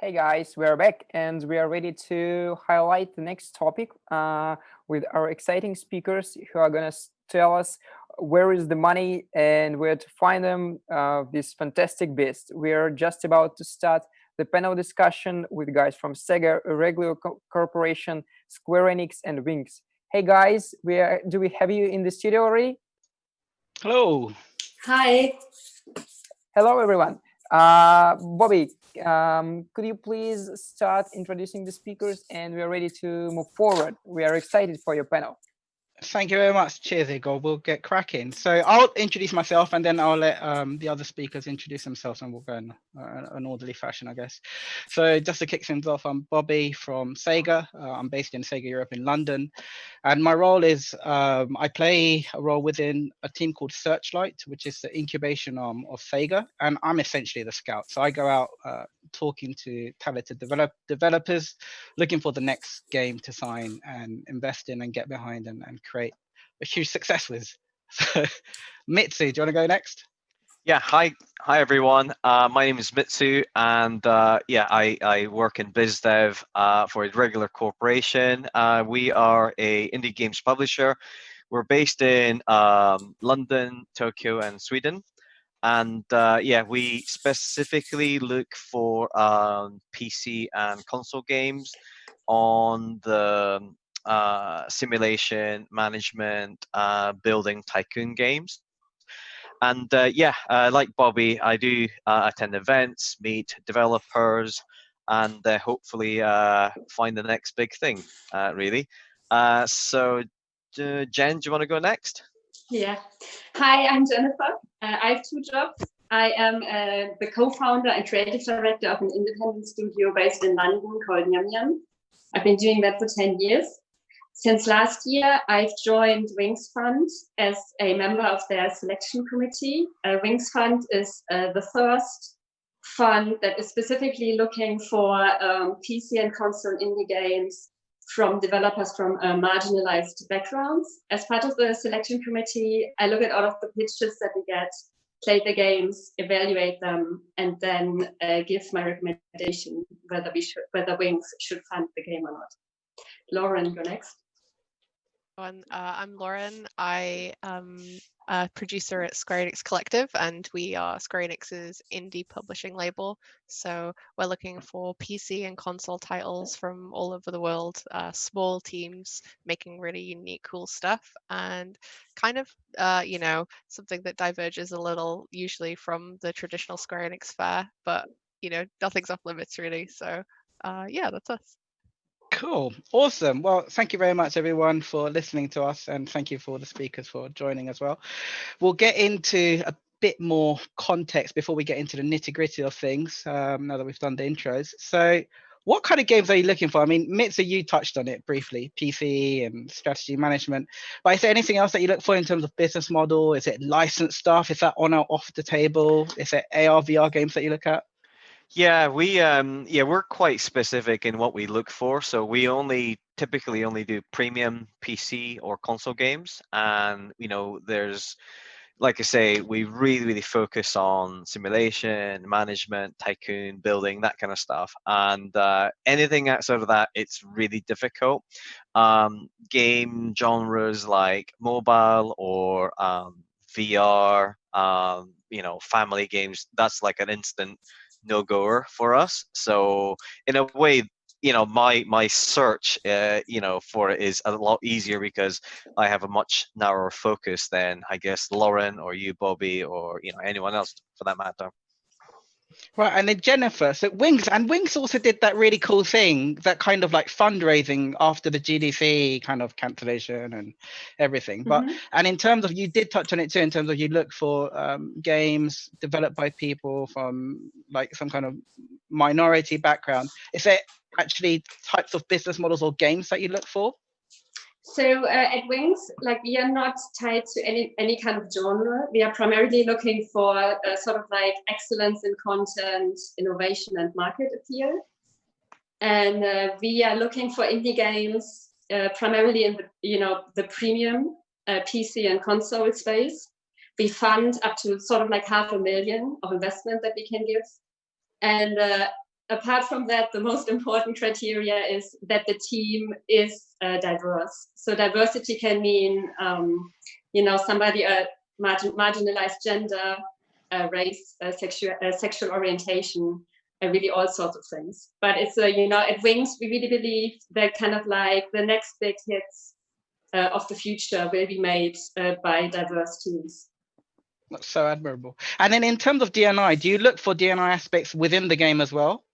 Hey guys, we are back and we are ready to highlight the next topic with our exciting speakers who are going to tell us where is the money and where to find them, this fantastic beast. We are just about to start the panel discussion with guys from SEGA, Irregular Corporation, Square Enix, and Wings. Hey guys, do we have you in the studio already? Hello. Hi. Hello everyone. Bobby, could you please start introducing the speakers, and we are ready to move forward. We are excited for your panel. Thank you very much. Cheers, Igor. We'll get cracking. So I'll introduce myself and then I'll let the other speakers introduce themselves and we'll go in an orderly fashion, I guess. So just to kick things off, I'm Bobby from SEGA. I'm based in SEGA Europe in London. And my role is I play a role within a team called Searchlight, which is the incubation arm of SEGA. And I'm essentially the scout. So I go out talking to talented developers, looking for the next game to sign and invest in and get behind and create a huge success with. So, Mitsu, do you want to go next? Yeah, hi everyone. My name is Mitsuo, and I work in biz dev for Irregular Corporation. We are a indie games publisher. We're based in London, Tokyo, and Sweden. And we specifically look for PC and console games on the simulation, management, building tycoon games. And like Bobby, I do attend events, meet developers, and hopefully find the next big thing, really. So, Jen, do you want to go next? Yeah. Hi, I'm Jennifer. I have two jobs. I am the co-founder and creative director of an independent studio based in London called Nyam Nyam. I've been doing that for 10 years. Since last year, I've joined Wings Fund as a member of their selection committee. Wings Fund is the first fund that is specifically looking for PC and console indie games from developers from marginalized backgrounds. As part of the selection committee, I look at all of the pitches that we get, play the games, evaluate them, and then give my recommendation whether Wings should fund the game or not. Lauren, go next. I'm Lauren. I am a producer at Square Enix Collective, and we are Square Enix's indie publishing label. So we're looking for PC and console titles from all over the world, small teams making really unique, cool stuff, and kind of, something that diverges a little usually from the traditional Square Enix fare, but, nothing's off limits really. So that's us. Cool. Awesome. Well, thank you very much, everyone, for listening to us. And thank you for the speakers for joining as well. We'll get into a bit more context before we get into the nitty gritty of things, now that we've done the intros. So what kind of games are you looking for? I mean, Mitsu, you touched on it briefly, PC and strategy management. But is there anything else that you look for in terms of business model? Is it licensed stuff? Is that on or off the table? Is it AR, VR games that you look at? Yeah, we're quite specific in what we look for. So we typically only do premium PC or console games, and there's, like I say, we really focus on simulation, management, tycoon, building, that kind of stuff. And anything outside of that, it's really difficult. Game genres like mobile or VR, family games, that's like an instant no-goer for us. So in a way, my search for it is a lot easier because I have a much narrower focus than, I guess, Lauren or you, Bobby, or anyone else for that matter. Right, and then Jennifer, so Wings also did that really cool thing, that kind of like fundraising after the GDC kind of cancellation and everything. But and in terms of, you did touch on it too, in terms of you look for games developed by people from like some kind of minority background. Is there actually types of business models or games that you look for? So at Wings, like, we are not tied to any kind of genre. We are primarily looking for sort of like excellence in content, innovation, and market appeal. And we are looking for indie games primarily in the premium PC and console space. We fund up to sort of like $500,000 of investment that we can give. And apart from that, the most important criteria is that the team is diverse. So diversity can mean, somebody marginalized gender, race, sexual orientation, really all sorts of things. But it's at Wings, we really believe that kind of like the next big hits of the future will be made by diverse teams. That's so admirable. And then in terms of D&I, do you look for D&I aspects within the game as well?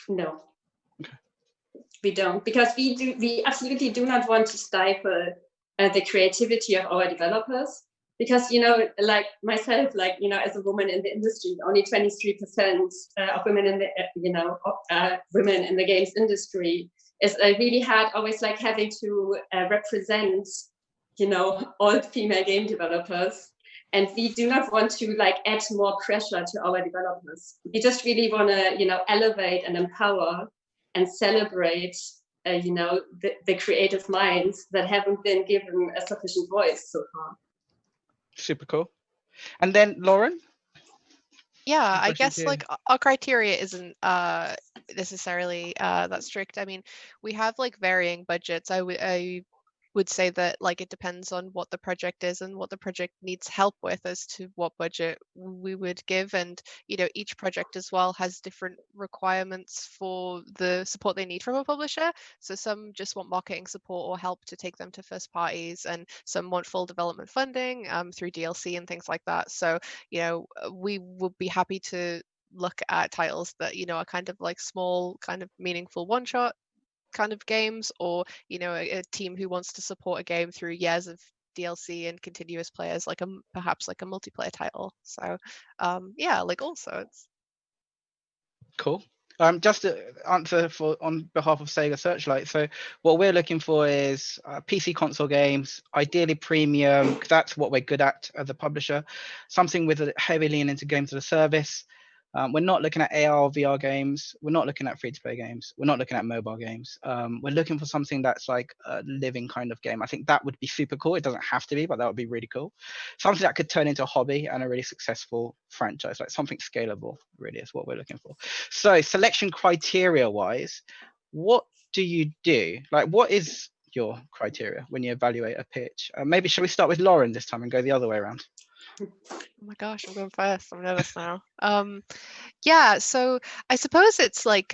No. Okay. We don't, because we absolutely do not want to stifle the creativity of our developers. Because, like myself, as a woman in the industry, only 23% of women in the, women in the games industry is really hard, always like having to represent, all female game developers. And we do not want to add more pressure to our developers. We just really want to, elevate and empower and celebrate, the creative minds that haven't been given a sufficient voice so far. Super cool. And then Lauren? Yeah, I guess like our criteria isn't necessarily that strict. I mean, we have like varying budgets. I would say that like it depends on what the project is and what the project needs help with as to what budget we would give. And each project as well has different requirements for the support they need from a publisher. So some just want marketing support or help to take them to first parties, and some want full development funding through DLC and things like that. So we would be happy to look at titles that are kind of like small, kind of meaningful one-shot kind of games, or a team who wants to support a game through years of DLC and continuous players, like perhaps like a multiplayer title. So yeah, like all sorts. Cool. Just to answer on behalf of Sega Searchlight, so what we're looking for is PC console games, ideally premium, because that's what we're good at as a publisher. Something with a heavy lean into games as a service. We're not looking at AR or VR games. We're not looking at free-to-play games. We're not looking at mobile games. We're looking for something that's like a living kind of game. I think that would be super cool. It doesn't have to be, but that would be really cool. Something that could turn into a hobby and a really successful franchise, like something scalable, really is what we're looking for. So selection criteria-wise, what do you do? Like, what is your criteria when you evaluate a pitch? Maybe should we start with Lauren this time and go the other way around? Oh my gosh, I'm going first. I'm nervous now. Yeah, so I suppose it's like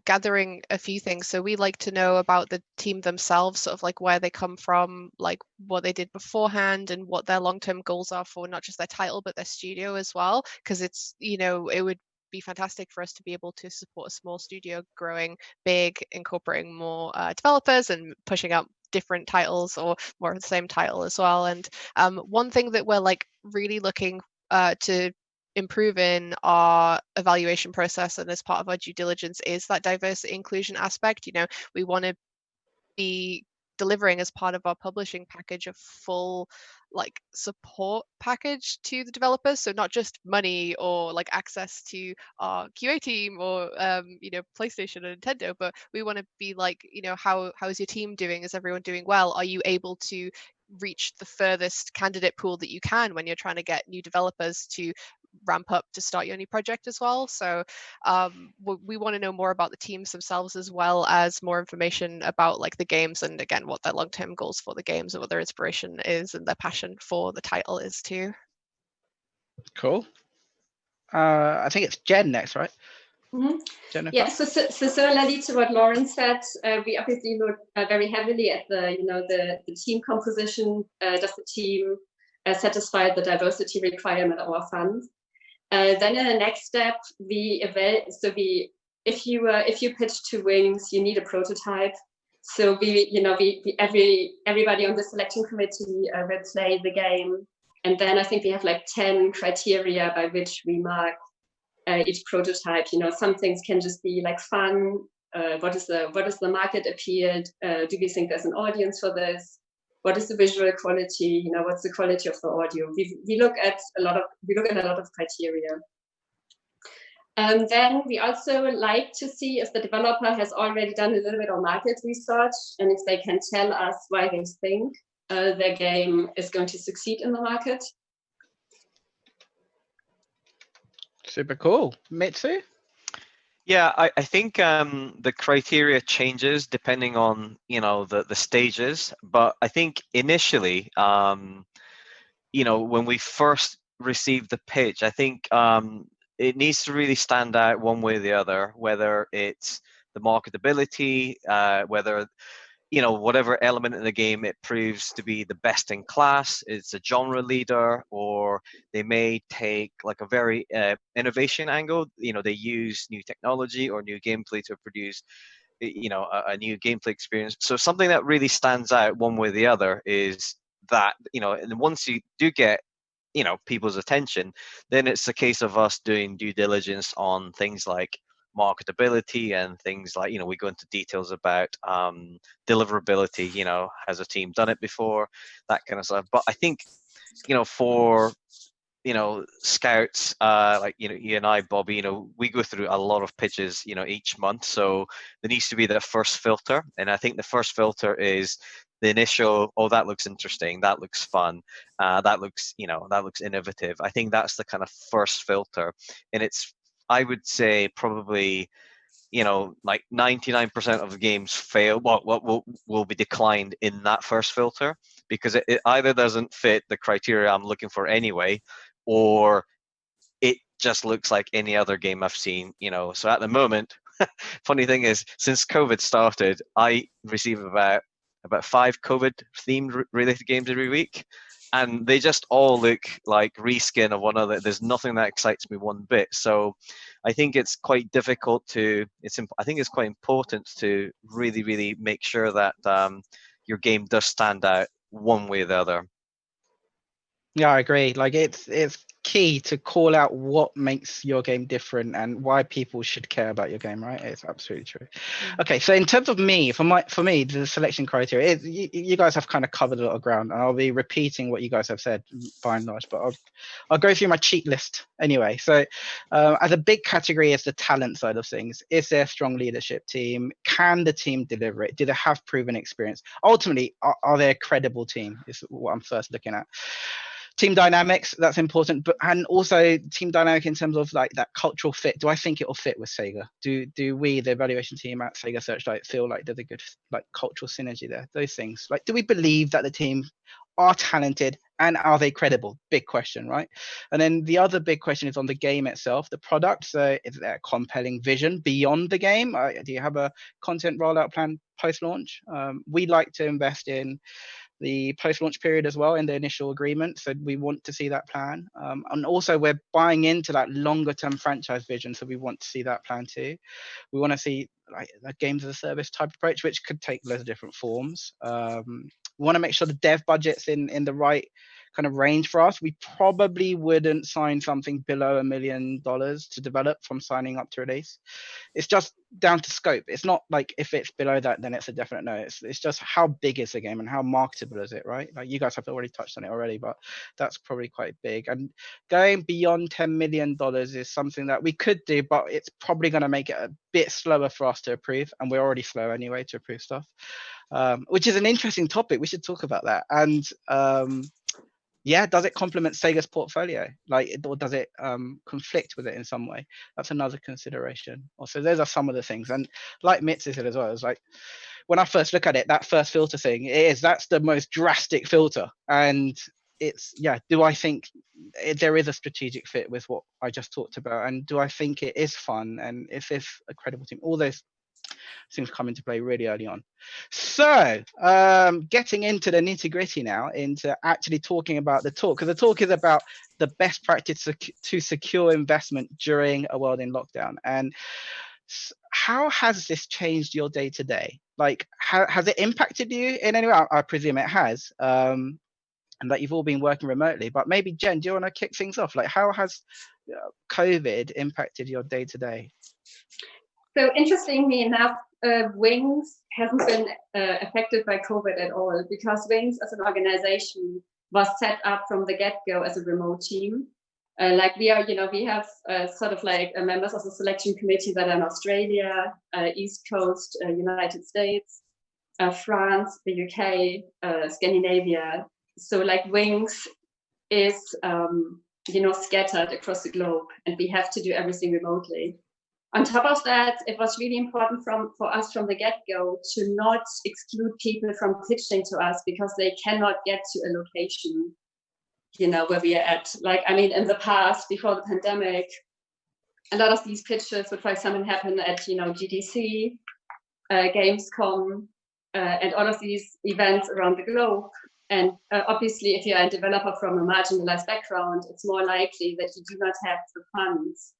gathering a few things. So we like to know about the team themselves, sort of like where they come from, like what they did beforehand, and what their long-term goals are for not just their title but their studio as well. Because it's it would be fantastic for us to be able to support a small studio growing big, incorporating more developers and pushing out different titles or more of the same title as well. And one thing that we're like really looking to improve in our evaluation process and as part of our due diligence is that diversity inclusion aspect. We want to be delivering as part of our publishing package a full like support package to the developers, so not just money or like access to our QA team or PlayStation and Nintendo, but we want to be like, how is your team doing? Is everyone doing well? Are you able to reach the furthest candidate pool that you can when you're trying to get new developers to ramp up to start your new project as well? So we want to know more about the teams themselves, as well as more information about like the games, and again what their long-term goals for the games and what their inspiration is and their passion for the title is too. Cool. I think it's Jen next, right? Mm-hmm. Jennifer? Yeah, so similarly to what Lauren said, we obviously look very heavily at the team composition. Does the team satisfy the diversity requirement of our fund? Then in the next step, if you pitch to Wings, you need a prototype. So everybody on the selection committee will play the game, and then I think we have like 10 criteria by which we mark each prototype. Some things can just be like fun. What is the market appeal? Do we think there's an audience for this? What is the visual quality? What's the quality of the audio? We look at a lot of criteria. Then we also like to see if the developer has already done a little bit of market research, and if they can tell us why they think their game is going to succeed in the market. Super cool. Mitsu? Yeah, I think the criteria changes depending on, you know, the stages. But I think initially, you know, when we first received the pitch, I think it needs to really stand out one way or the other, whether it's the marketability, whether, you know, whatever element in the game it proves to be the best in class, it's a genre leader, or they may take like a very innovation angle. You know, they use new technology or new gameplay to produce, you know, a new gameplay experience. So something that really stands out one way or the other is that, you know, and once you do get, you know, people's attention, then it's a case of us doing due diligence on things like marketability and things like, you know, we go into details about deliverability. You know, has a team done it before, that kind of stuff. But I think, you know, for, you know, scouts, like, you know, you and I, Bobby, you know, we go through a lot of pitches, you know, each month. So there needs to be that first filter. And I think the first filter is the initial, oh, that looks interesting, that looks fun, that looks, you know, that looks innovative. I think that's the kind of first filter. And it's, I would say, probably, you know, like 99% of the games fail. Well, will be declined in that first filter, because it either doesn't fit the criteria I'm looking for anyway, or it just looks like any other game I've seen. You know, so at the moment, funny thing is, since COVID started, I receive about 5 COVID themed related games every week, and they just all look like reskin of one another. There's nothing that excites me one bit. So I think it's quite difficult to. I think it's quite important to really make sure that your game does stand out one way or the other. Yeah, I agree. Like it's key to call out what makes your game different and why people should care about your game, right? It's absolutely true. Okay, so in terms of me, for me, the selection criteria, you guys have kind of covered a lot of ground, and I'll be repeating what you guys have said by and large, but I'll go through my cheat list anyway. So as a big category is the talent side of things. Is there a strong leadership team? Can the team deliver it? Do they have proven experience? Ultimately, are they a credible team is what I'm first looking at. Team dynamics, that's important, but and also team dynamic in terms of like that cultural fit. Do I think it will fit with SEGA? Do we, the evaluation team at SEGA Searchlight, feel like there's a good like cultural synergy there? Those things. Like, do we believe that the team are talented and are they credible? Big question, right? And then the other big question is on the game itself, the product. So is there a compelling vision beyond the game? Do you have a content rollout plan post-launch? We like to invest in the post-launch period as well in the initial agreement. So we want to see that plan. And also we're buying into that longer term franchise vision. So we want to see that plan too. We want to see like a games as a service type approach, which could take loads of different forms. We want to make sure the dev budget's in the right kind of range for us. We probably wouldn't sign something below $1 million to develop from signing up to release. It's just down to scope. It's not like if it's below that, then it's a definite no. It's just how big is the game and how marketable is it, right? Like you guys have already touched on it already, but that's probably quite big. And going beyond $10 million is something that we could do, but it's probably going to make it a bit slower for us to approve. And we're already slow anyway to approve stuff, which is an interesting topic. We should talk about that. And yeah, does it complement SEGA's portfolio? Like, or does it conflict with it in some way? That's another consideration. Also, those are some of the things. And like Mitsuo said as well, it's like when I first look at it, that first filter thing that's the most drastic filter. And it's, yeah, do I think there is a strategic fit with what I just talked about? And do I think it is fun? And if it's a credible team, all those things come into play really early on. So getting into the nitty gritty now, into actually talking about the talk, because the talk is about the best practice to secure investment during a world in lockdown. And how has this changed your day to day? Like, has it impacted you in any way? I presume it has. And that you've all been working remotely, but maybe Jen, do you want to kick things off? Like, how has COVID impacted your day to day? So interestingly enough, Wings hasn't been affected by COVID at all, because Wings as an organization was set up from the get-go as a remote team. Like we are, we have sort of like members of the selection committee that are in Australia, East Coast, United States, France, the UK, Scandinavia. So like Wings is, scattered across the globe, and we have to do everything remotely. On top of that, it was really important for us from the get-go to not exclude people from pitching to us because they cannot get to a location, where we are at. Like, I mean, in the past, before the pandemic, a lot of these pitches would, for example, happen at, GDC, Gamescom, and all of these events around the globe. And obviously, if you're a developer from a marginalized background, it's more likely that you do not have the funds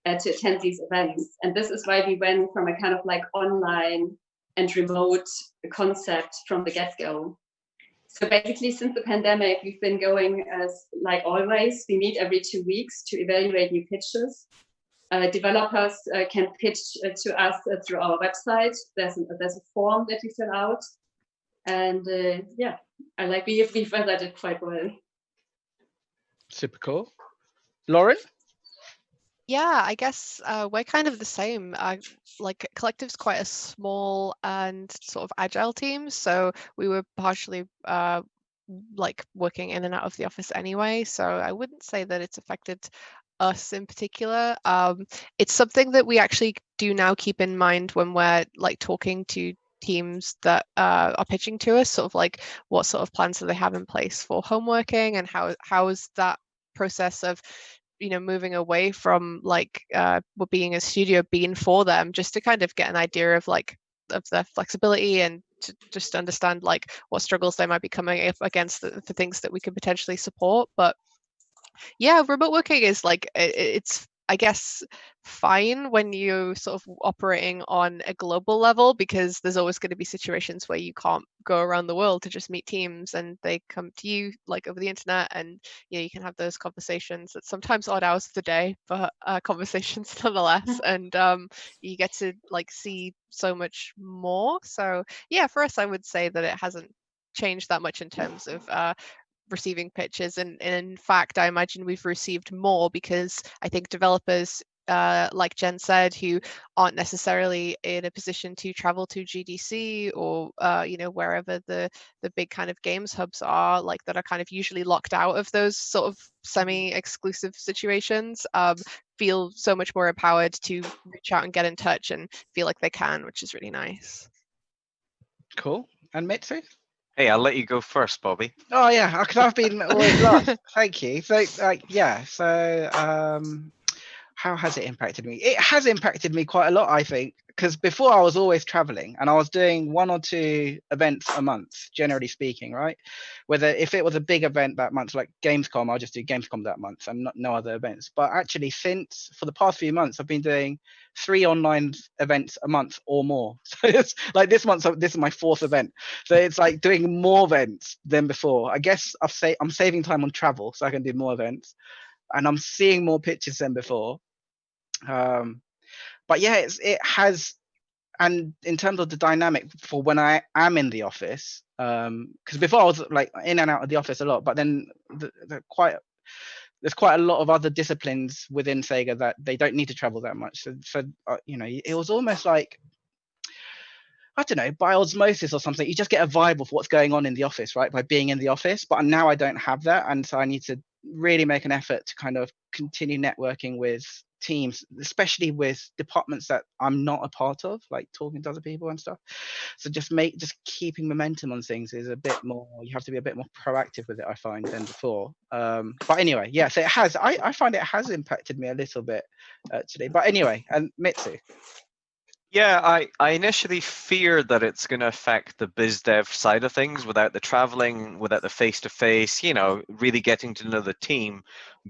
to attend these events. And this is why we went from a kind of like online and remote concept from the get-go. So basically, since the pandemic, we've been going as like always. We meet every 2 weeks to evaluate new pitches. Developers can pitch to us through our website. There's a form that we fill out. And we've weathered it quite well. Super cool. Lauren? Yeah, I guess we're kind of the same. Like Collective's quite a small and sort of agile team, so we were partially like working in and out of the office anyway. So I wouldn't say that it's affected us in particular. It's something that we actually do now keep in mind when we're like talking to teams that are pitching to us, sort of like what sort of plans do they have in place for home working, and how is that process of moving away from like being a studio being for them, just to kind of get an idea of like of their flexibility and to just understand like what struggles they might be coming up against the things that we could potentially support. But yeah, remote working is like it's I guess fine when you're sort of operating on a global level, because there's always going to be situations where you can't go around the world to just meet teams and they come to you like over the internet, and you can have those conversations at sometimes odd hours of the day, but conversations nonetheless. And you get to like see so much more. So yeah, for us, I would say that it hasn't changed that much in terms of receiving pitches, and in fact I imagine we've received more because I think developers like Jen said, who aren't necessarily in a position to travel to GDC or wherever the big kind of games hubs are, like that are kind of usually locked out of those sort of semi-exclusive situations, feel so much more empowered to reach out and get in touch and feel like they can, which is really nice. Cool. And Mitsu? Hey, I'll let you go first, Bobby. Oh yeah, because I've been always last. Thank you. So how has it impacted me? It has impacted me quite a lot, I think, because before I was always traveling and I was doing 1 or 2 events a month, generally speaking, right? Whether if it was a big event that month, like Gamescom, I'll just do Gamescom that month and no other events. But actually, for the past few months, I've been doing 3 online events a month or more. So it's like this month, this is my 4th event. So it's like doing more events than before. I guess I'm saving time on travel so I can do more events, and I'm seeing more pitches than before. But yeah, it has, and in terms of the dynamic for when I am in the office, because before I was like in and out of the office a lot, but then there's quite a lot of other disciplines within SEGA that they don't need to travel that much. So it was almost like, I don't know, by osmosis or something, you just get a vibe of what's going on in the office, right? By being in the office. But now I don't have that. And so I need to really make an effort to kind of continue networking with teams, especially with departments that I'm not a part of, like talking to other people and stuff. So just keeping momentum on things is a bit more, you have to be a bit more proactive with it, I find, than before. But anyway, yeah, so it has, I find it has impacted me a little bit, actually. But anyway, and Mitsu. Yeah, I initially feared that it's going to affect the biz dev side of things without the traveling, without the face-to-face, really getting to know the team.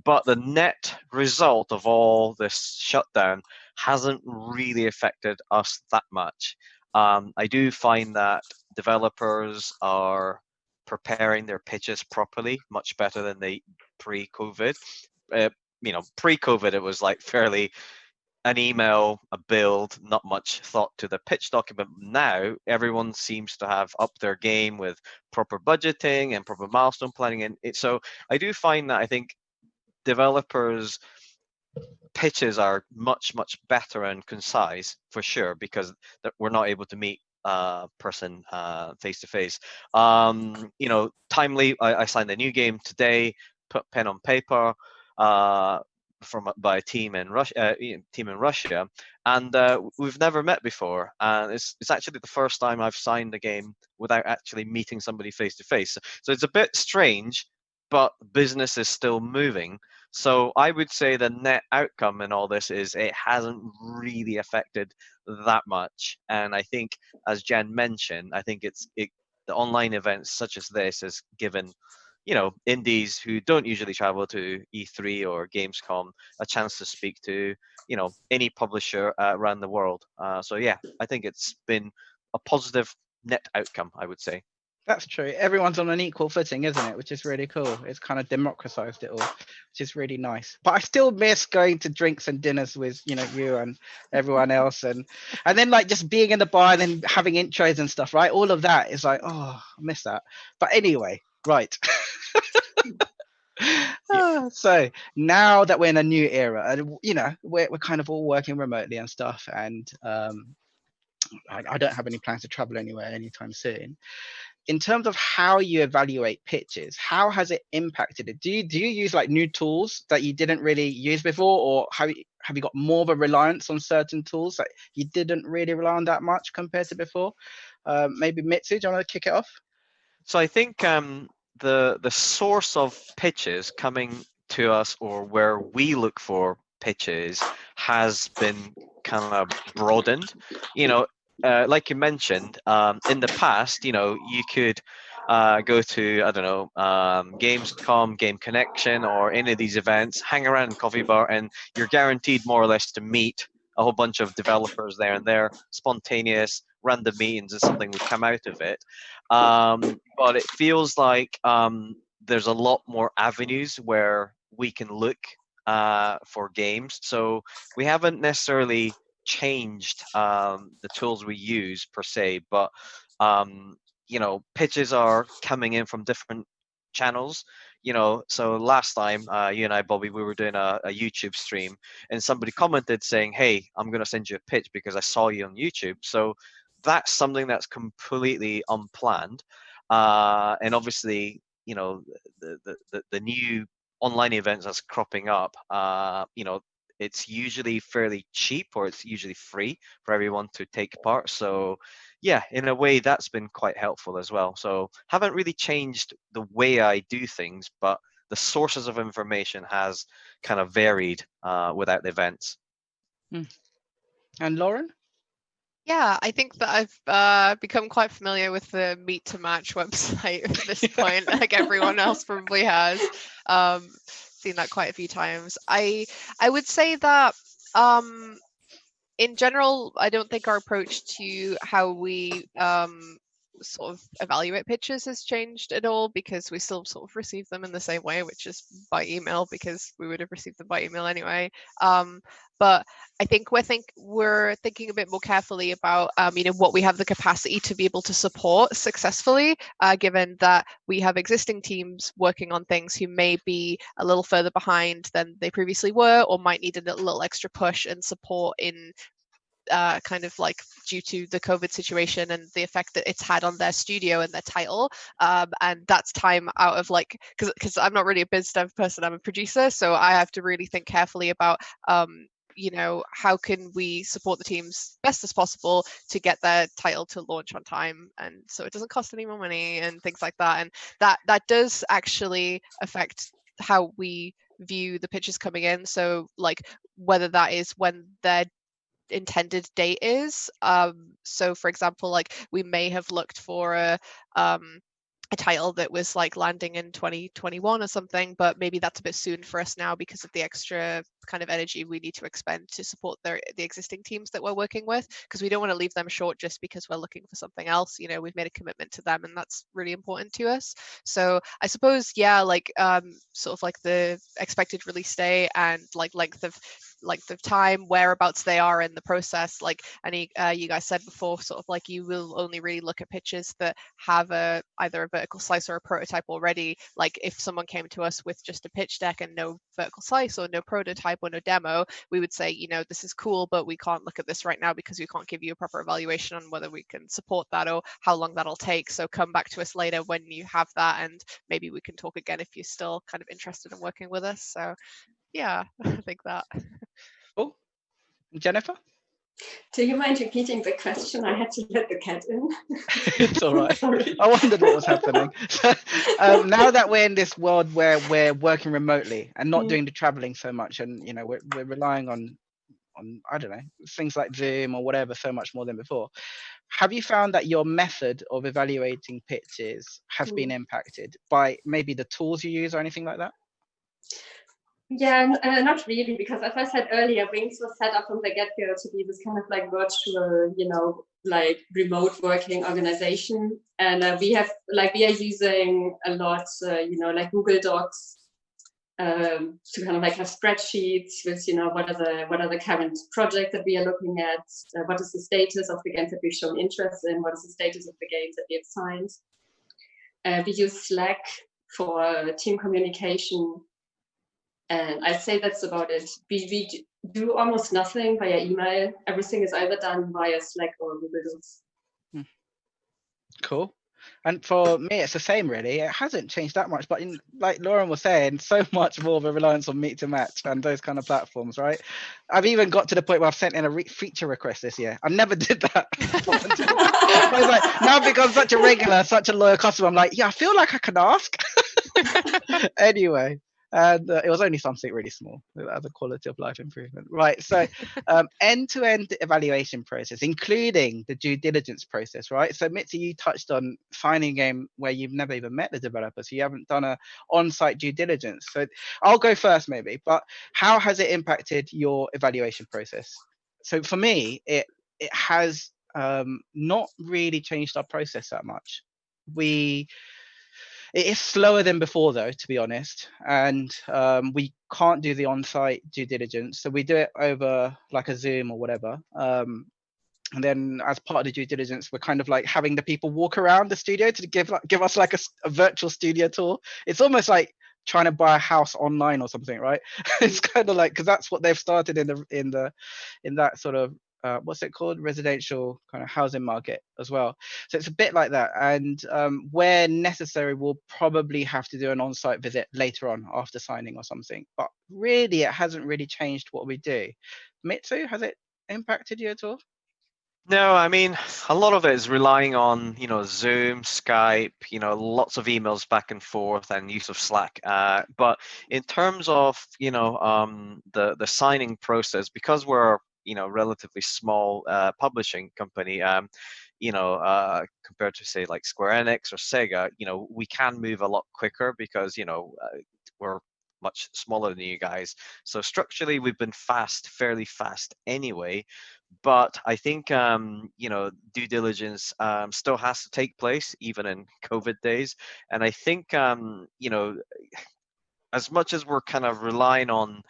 But the net result of all this shutdown hasn't really affected us that much. I do find that developers are preparing their pitches properly, much better than they pre-COVID. Pre-COVID, it was like fairly an email, a build, not much thought to the pitch document. Now everyone seems to have upped their game with proper budgeting and proper milestone planning. And so I do find that I think developers' pitches are much, much better and concise for sure, because we're not able to meet person face to face. Timely, I signed a new game today, put pen on paper. by a team in Russia, and we've never met before. And it's actually the first time I've signed a game without actually meeting somebody face to face. So it's a bit strange, but business is still moving. So I would say the net outcome in all this is it hasn't really affected that much. And I think, as Jen mentioned, I think the online events such as this has given, indies who don't usually travel to E3 or Gamescom a chance to speak to, any publisher around the world. So yeah, I think it's been a positive net outcome, I would say. That's true. Everyone's on an equal footing, isn't it? Which is really cool. It's kind of democratized it all, which is really nice. But I still miss going to drinks and dinners with, you and everyone else, and then like just being in the bar and then having intros and stuff, right? All of that is like, oh, I miss that. But anyway, right. So now that we're in a new era, and we're kind of all working remotely and stuff, and I don't have any plans to travel anywhere anytime soon. In terms of how you evaluate pitches, how has it impacted it? Do you use like new tools that you didn't really use before, or have you got more of a reliance on certain tools that you didn't really rely on that much compared to before? Maybe Mitsu, do you want to kick it off? So I think the source of pitches coming to us, or where we look for pitches, has been kind of broadened. Like you mentioned, in the past, you could go to, I don't know, Gamescom, Game Connection, or any of these events, hang around in coffee bar, and you're guaranteed more or less to meet a whole bunch of developers there and there, spontaneous, random meetings, and something would come out of it. But it feels like there's a lot more avenues where we can look for games. So we haven't necessarily changed the tools we use per se, but pitches are coming in from different channels. So last time you and I, Bobby, we were doing a YouTube stream, and somebody commented saying, hey, I'm going to send you a pitch because I saw you on YouTube. So that's something that's completely unplanned, and obviously the new online events that's cropping up, it's usually fairly cheap, or it's usually free for everyone to take part. So yeah, in a way that's been quite helpful as well. So haven't really changed the way I do things, but the sources of information has kind of varied without the events. And Lauren? Yeah, I think that I've become quite familiar with the Meet to Match website at this point, like everyone else probably has. Seen that quite a few times. I would say that in general, I don't think our approach to how we sort of evaluate pitches has changed at all, because we still sort of receive them in the same way, which is by email, because we would have received them by email anyway. But I think we're thinking a bit more carefully about what we have the capacity to be able to support successfully, given that we have existing teams working on things who may be a little further behind than they previously were, or might need a little extra push and support in kind of like due to the COVID situation and the effect that it's had on their studio and their title. And that's time out of because I'm not really a biz dev person, I'm a producer, so I have to really think carefully about how can we support the teams best as possible to get their title to launch on time, and so it doesn't cost any more money and things like that. And that does actually affect how we view the pitches coming in. So like whether that is when their intended date is. So for example, like we may have looked for a title that was like landing in 2021 or something, but maybe that's a bit soon for us now because of the extra kind of energy we need to expend to support the existing teams that we're working with, because we don't want to leave them short just because we're looking for something else. We've made a commitment to them, and that's really important to us. So I suppose, yeah, like sort of like the expected release date and like length of time, whereabouts they are in the process. Like you guys said before, sort of like you will only really look at pitches that have either a vertical slice or a prototype already. Like if someone came to us with just a pitch deck and no vertical slice or no prototype or no demo, we would say, this is cool, but we can't look at this right now because we can't give you a proper evaluation on whether we can support that or how long that'll take. So come back to us later when you have that, and maybe we can talk again if you're still kind of interested in working with us. So Yeah, I think that. Cool. Jennifer? Do you mind repeating the question? I had to let the cat in. It's all right. Sorry. I wondered what was happening. Now that we're in this world where we're working remotely and not doing the traveling so much, and we're relying on I don't know, things like Zoom or whatever so much more than before, have you found that your method of evaluating pitches has been impacted by maybe the tools you use or anything like that? Yeah, not really, because as I said earlier, Wings was set up from the get-go to be this kind of like virtual, like remote working organization. And we are using a lot, like Google Docs to kind of like have spreadsheets with, what are the current projects that we are looking at, what is the status of the games that we've shown interest in, what is the status of the games that we have signed. We use Slack for team communication. And I'd say that's about it. We do almost nothing via email. Everything is either done via Slack or Google Docs. Cool. And for me, it's the same, really. It hasn't changed that much, but like Lauren was saying, so much more of a reliance on Meet to Match and those kind of platforms, right? I've even got to the point where I've sent in a feature request this year. I never did that. I was like, now I've become such a regular, such a loyal customer. I'm like, yeah, I feel like I can ask. Anyway. And it was only something really small as a quality of life improvement. Right, so end-to-end evaluation process, including the due diligence process, right? So Mitzi, you touched on signing a game where you've never even met the developer, so you haven't done a on-site due diligence. So I'll go first maybe, but how has it impacted your evaluation process? So for me, it has not really changed our process that much. It is slower than before, though, to be honest, and we can't do the on-site due diligence, so we do it over like a Zoom or whatever. And then as part of the due diligence, we're kind of like having the people walk around the studio to give us like a virtual studio tour. It's almost like trying to buy a house online or something, right? It's kind of like, because that's what they've started in that sort of what's it called, residential kind of housing market as well. So it's a bit like that, and where necessary we'll probably have to do an on-site visit later on after signing or something, but really it hasn't really changed what we do. Mitsu, has it impacted you at all? No, I mean, a lot of it is relying on, Zoom, Skype, lots of emails back and forth and use of Slack. But in terms of, the signing process, because we're, relatively small publishing company, compared to say like Square Enix or Sega, we can move a lot quicker because, we're much smaller than you guys. So structurally, we've been fairly fast anyway. But I think due diligence still has to take place even in COVID days, and I think as much as we're kind of relying on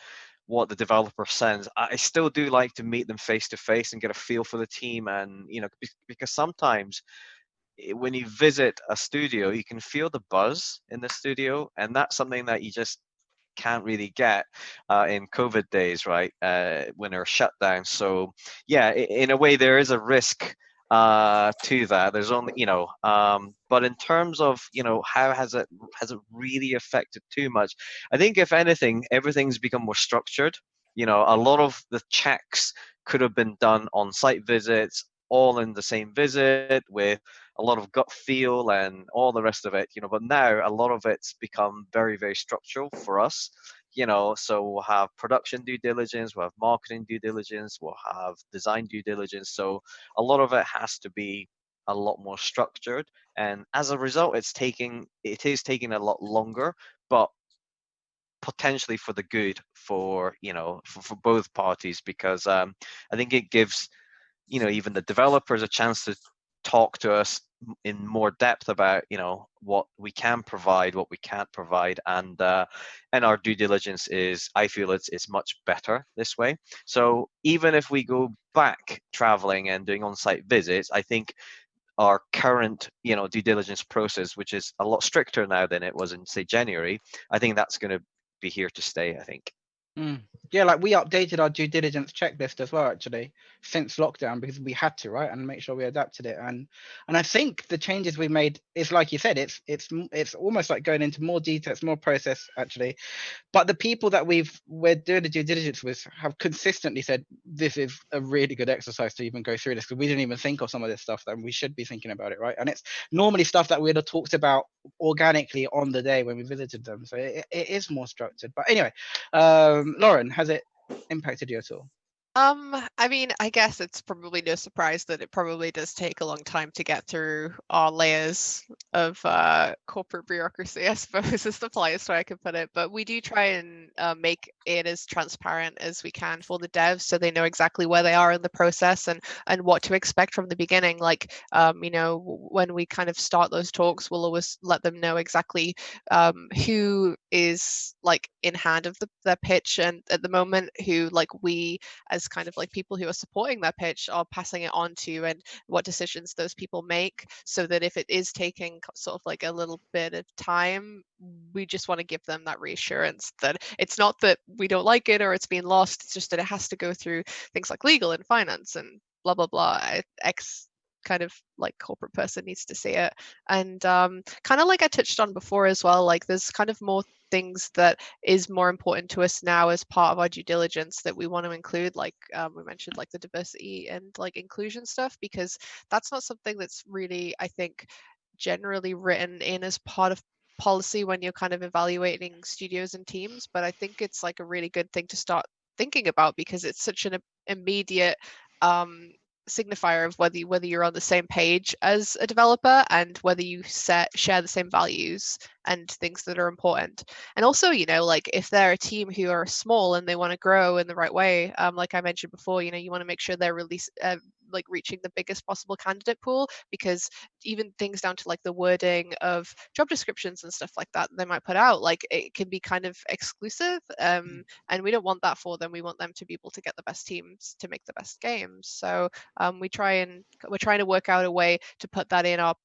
what the developer sends, I still do like to meet them face to face and get a feel for the team, and because sometimes when you visit a studio, you can feel the buzz in the studio, and that's something that you just can't really get in COVID days, right? When they're shut down. So yeah, in a way, there is a risk to that. There's only, but in terms of, how has it really affected too much? I think if anything, everything's become more structured. A lot of the checks could have been done on site visits, all in the same visit with a lot of gut feel and all the rest of it, but now a lot of it's become very, very structural for us, so we'll have production due diligence, we'll have marketing due diligence, we'll have design due diligence. So a lot of it has to be a lot more structured. And as a result, it is taking a lot longer, but potentially for the good for, for both parties, because I think it gives even the developers a chance to talk to us in more depth about what we can provide, what we can't provide, and our due diligence I feel it's much better this way. So even if we go back traveling and doing on-site visits, I think our current due diligence process, which is a lot stricter now than it was in say January, I think that's going to be here to stay, I think. Yeah, like we updated our due diligence checklist as well, actually, since lockdown, because we had to, right, and make sure we adapted it. And I think the changes we made is, like you said, it's almost like going into more detail, it's more process actually. But the people that we're doing the due diligence with have consistently said this is a really good exercise to even go through this, because we didn't even think of some of this stuff that we should be thinking about it, right? And it's normally stuff that we'd have talked about organically on the day when we visited them. So it is more structured. But anyway, Lauren, has it impacted you at all? I mean, I guess it's probably no surprise that it probably does take a long time to get through our layers of corporate bureaucracy, I suppose, is the politest way I could put it. But we do try and make it as transparent as we can for the devs, so they know exactly where they are in the process and what to expect from the beginning. Like, you know, when we kind of start those talks, we'll always let them know exactly who is like in hand of their pitch, and at the moment who like we as kind of like people who are supporting their pitch are passing it on to, and what decisions those people make, so that if it is taking sort of like a little bit of time, we just want to give them that reassurance that it's not that we don't like it or it's being lost, it's just that it has to go through things like legal and finance and blah blah blah. X kind of like corporate person needs to see it. And kind of like I touched on before as well, like there's kind of more things that is more important to us now as part of our due diligence that we want to include, like we mentioned, like the diversity and like inclusion stuff, because that's not something that's really, I think, generally written in as part of policy when you're kind of evaluating studios and teams. But I think it's like a really good thing to start thinking about, because it's such an immediate signifier of whether you're on the same page as a developer and whether you share the same values and things that are important. And also, you know, like if they're a team who are small and they want to grow in the right way, like I mentioned before, you know, you want to make sure they're like reaching the biggest possible candidate pool, because even things down to like the wording of job descriptions and stuff like that they might put out, like it can be kind of exclusive, and we don't want that for them. We want them to be able to get the best teams to make the best games. So we're trying to work out a way to put that in our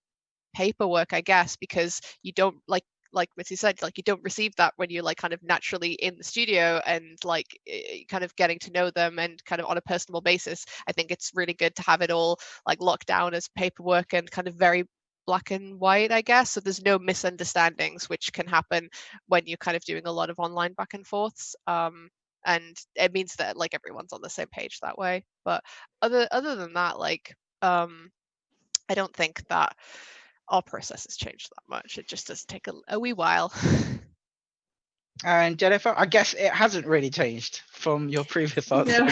paperwork, I guess, because you don't like Mitsuo said, like you don't receive that when you're like kind of naturally in the studio and like kind of getting to know them and kind of on a personal basis. I think it's really good to have it all like locked down as paperwork and kind of very black and white, I guess, so there's no misunderstandings, which can happen when you're kind of doing a lot of online back and forths. And it means that like everyone's on the same page that way. But other than that, like I don't think that our process has changed that much. It just does take a wee while. And Jennifer, I guess it hasn't really changed from your previous answer. No.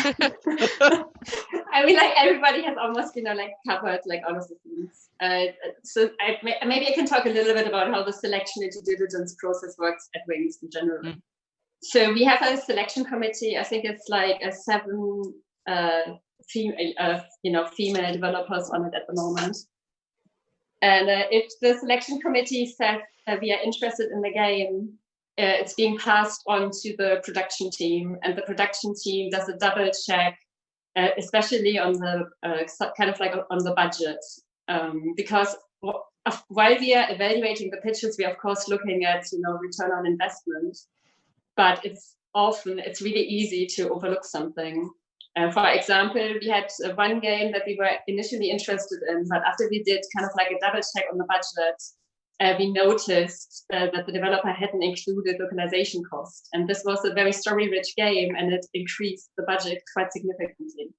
I mean, like everybody has almost, you know, like covered like all of the things. So maybe I can talk a little bit about how the selection and due diligence process works at Wings in general. So we have a selection committee. I think it's like a 7 female developers on it at the moment. And if the selection committee says that we are interested in the game, it's being passed on to the production team, and the production team does a double check, especially on the kind of like on the budget, because while we are evaluating the pitches, we are of course looking at, you know, return on investment, but it's really easy to overlook something. For example, we had one game that we were initially interested in, but after we did kind of like a double check on the budget, we noticed that the developer hadn't included localization cost. And this was a very story-rich game, and it increased the budget quite significantly.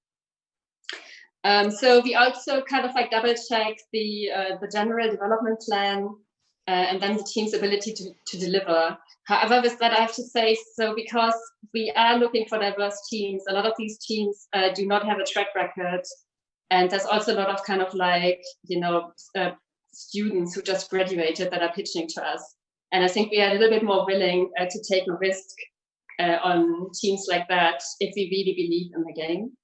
So we also kind of like double check the general development plan, and then the team's ability to deliver. However, with that, I have to say, so because we are looking for diverse teams, a lot of these teams do not have a track record. And there's also a lot of kind of like, you know, students who just graduated that are pitching to us. And I think we are a little bit more willing to take a risk on teams like that if we really believe in the game.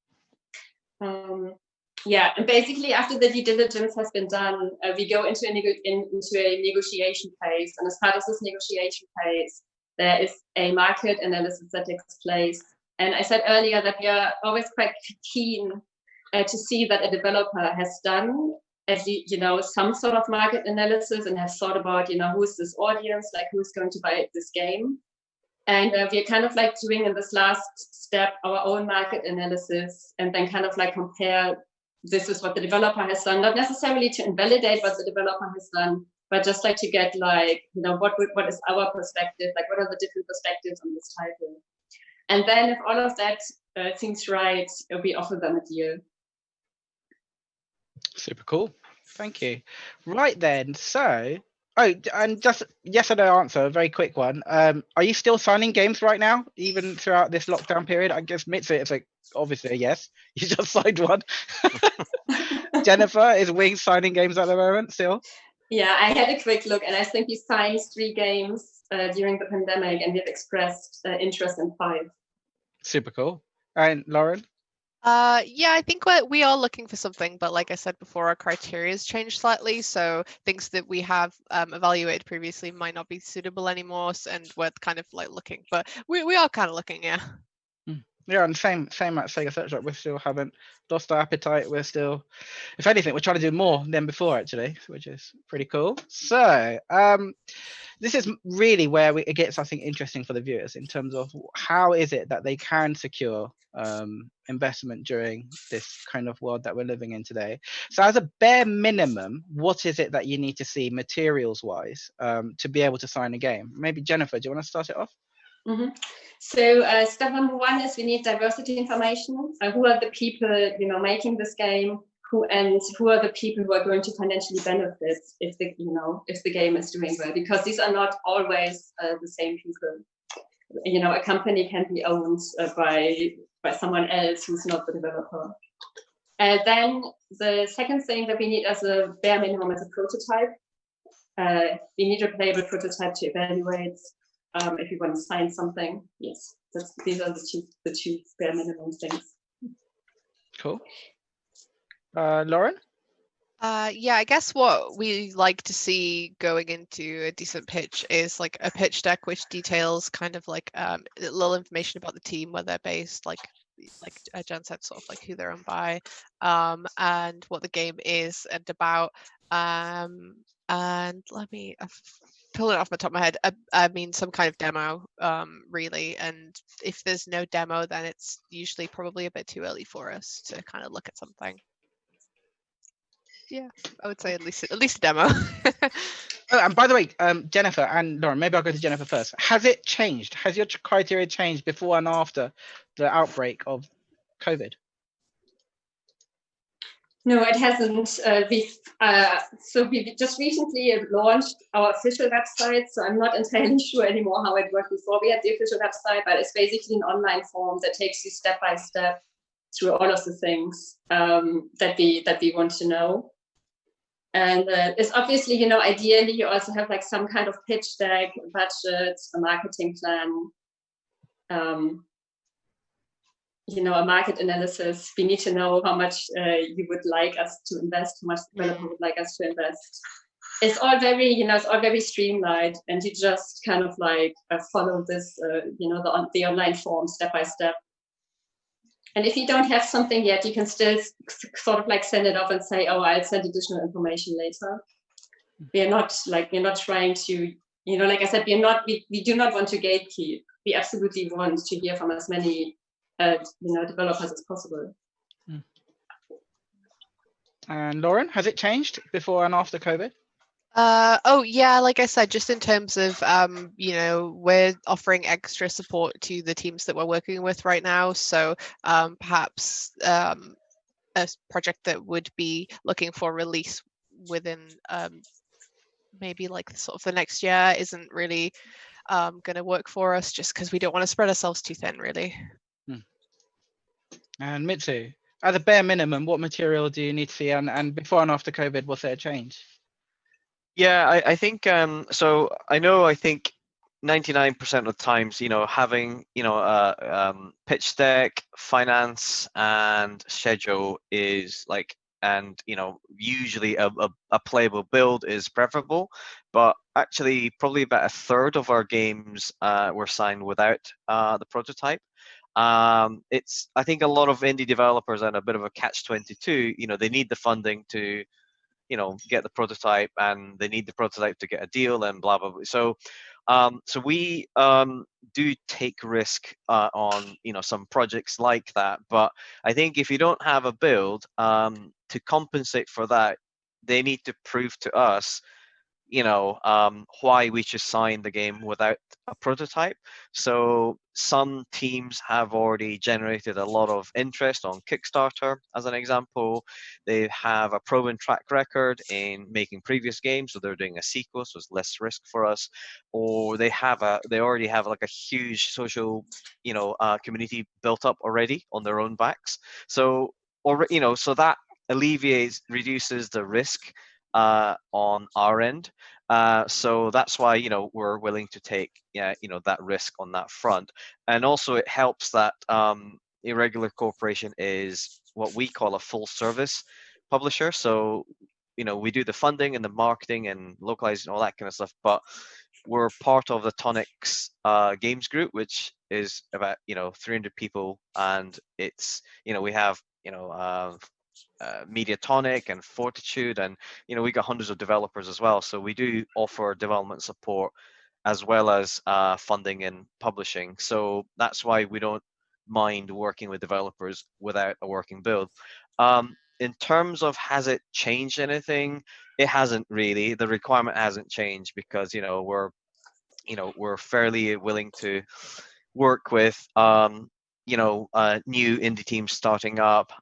Yeah, and basically after the due diligence has been done, we go into a negotiation phase. And as part of this negotiation phase, there is a market analysis that takes place. And I said earlier that we are always quite keen to see that a developer has done, you know, some sort of market analysis and has thought about, you know, who is this audience, like who's going to buy this game. And we're kind of like doing in this last step our own market analysis, and then kind of like compare this is what the developer has done, not necessarily to invalidate what the developer has done, but just like to get like, what is our perspective, like what are the different perspectives on this title. And then if all of that seems right, we offer them a deal. Super cool. Thank you. Right then, so, and just yes or no answer, a very quick one. Are you still signing games right now, even throughout this lockdown period? I guess Mitsuo, it's like obviously a yes. You just signed one. Jennifer, is Wing signing games at the moment still? Yeah, I had a quick look, and I think we signed 3 games during the pandemic, and we've expressed interest in 5. Super cool. And Lauren? Yeah, I think we are looking for something, but like I said before, our criteria has changed slightly. So things that we have evaluated previously might not be suitable anymore, and we're kind of like looking, but we are kind of looking, yeah. Yeah, and same at SEGA Search. We still haven't lost our appetite. We're still, if anything, we're trying to do more than before actually, which is pretty cool. So this is really where it gets, I think, interesting for the viewers in terms of how is it that they can secure investment during this kind of world that we're living in today. So as a bare minimum, what is it that you need to see materials wise to be able to sign a game? Maybe Jennifer, do you want to start it off? Mm-hmm. So step number 1 is we need diversity information. Who are the people making this game? Who are the people who are going to financially benefit if the game is doing well? Because these are not always the same people. A company can be owned by someone else who's not the developer. Then the second thing that we need as a bare minimum is a prototype. We need a playable prototype to evaluate if you want to sign something. Yes, these are the two bare minimum things. Cool. Lauren? Yeah, I guess what we like to see going into a decent pitch is like a pitch deck which details kind of like a little information about the team, where they're based, like Jen said, sort of like who they're owned by, and what the game is and about. And let me pull it off the top of my head. I mean, some kind of demo, really. And if there's no demo, then it's usually probably a bit too early for us to kind of look at something. Yeah, I would say at least a demo. Oh, and by the way, Jennifer and Lauren, maybe I'll go to Jennifer first. Has it changed? Has your criteria changed before and after the outbreak of COVID? No, it hasn't. We just recently launched our official website, so I'm not entirely sure anymore how it worked before we had the official website, but it's basically an online form that takes you step by step through all of the things that we want to know. And it's obviously, ideally you also have like some kind of pitch deck, a budget, a marketing plan, a market analysis. We need to know how much you would like us to invest, how much the developer would like us to invest. It's all very streamlined, and you just kind of like follow this, the online form step by step. And if you don't have something yet, you can still sort of like send it off and say, oh, I'll send additional information later. We're not trying to, like I said, we do not want to gatekeep. We absolutely want to hear from as many developers as possible. And Lauren, has it changed before and after COVID? Oh yeah, like I said, just in terms of we're offering extra support to the teams that we're working with right now. So perhaps a project that would be looking for release within maybe like sort of the next year isn't really going to work for us, just because we don't want to spread ourselves too thin, really. And Mitsuo, at the bare minimum, what material do you need to see? And before and after COVID, was there a change? Yeah, I think so. I think 99% of times, having pitch deck, finance, and schedule is like, and usually a playable build is preferable. But actually, probably about a third of our games were signed without the prototype. I think a lot of indie developers are in a bit of a catch-22. They need the funding to get the prototype, and they need the prototype to get a deal and blah blah blah. So So we do take risk on some projects like that. But I think if you don't have a build to compensate for that, they need to prove to us why we should sign the game without a prototype. So some teams have already generated a lot of interest on Kickstarter, as an example. They have a proven track record in making previous games, so they're doing a sequel, so it's less risk for us. Or they already have like a huge social, community built up already on their own backs. So, so that reduces the risk on our end. So that's why we're willing to take that risk on that front. And also it helps that Irregular Corporation is what we call a full service publisher. So we do the funding and the marketing and localizing, all that kind of stuff, but we're part of the Tonics Games Group, which is about 300 people, and it's we have Mediatonic and Fortitude, and we got hundreds of developers as well. So we do offer development support as well as funding and publishing. So that's why we don't mind working with developers without a working build. In terms of has it changed anything, it hasn't really. The requirement hasn't changed because we're fairly willing to work with new indie teams starting up,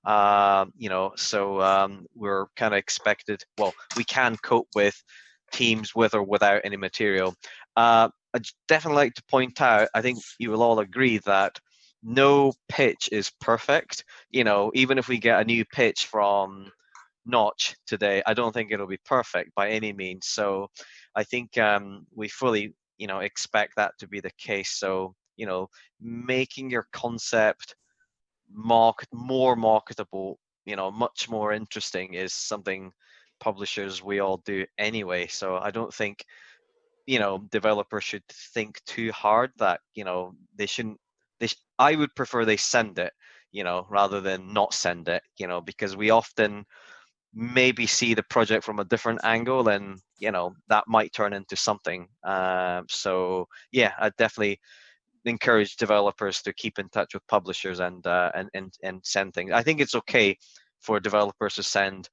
so we're kind of expected, well, we can cope with teams with or without any material. I'd definitely like to point out, I think you will all agree that no pitch is perfect. Even if we get a new pitch from Notch today, I don't think it'll be perfect by any means. So I think we fully expect that to be the case. So making your concept more marketable, much more interesting, is something publishers we all do anyway. So I don't think developers should think too hard that they shouldn't. I would prefer they send it, rather than not send it, because we often maybe see the project from a different angle, and that might turn into something. So yeah, I definitely encourage developers to keep in touch with publishers and send things. I think it's okay for developers to send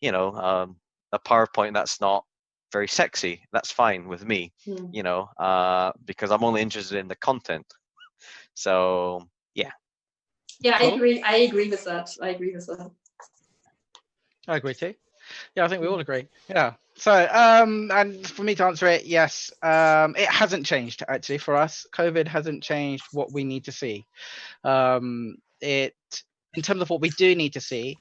a PowerPoint that's not very sexy. That's fine with me, because I'm only interested in the content. So yeah. Yeah, Cool. I agree with that. I agree too. Yeah, I think we all agree. Yeah. So, and for me to answer it, yes, it hasn't changed actually for us. COVID hasn't changed what we need to see. In terms of what we do need to see,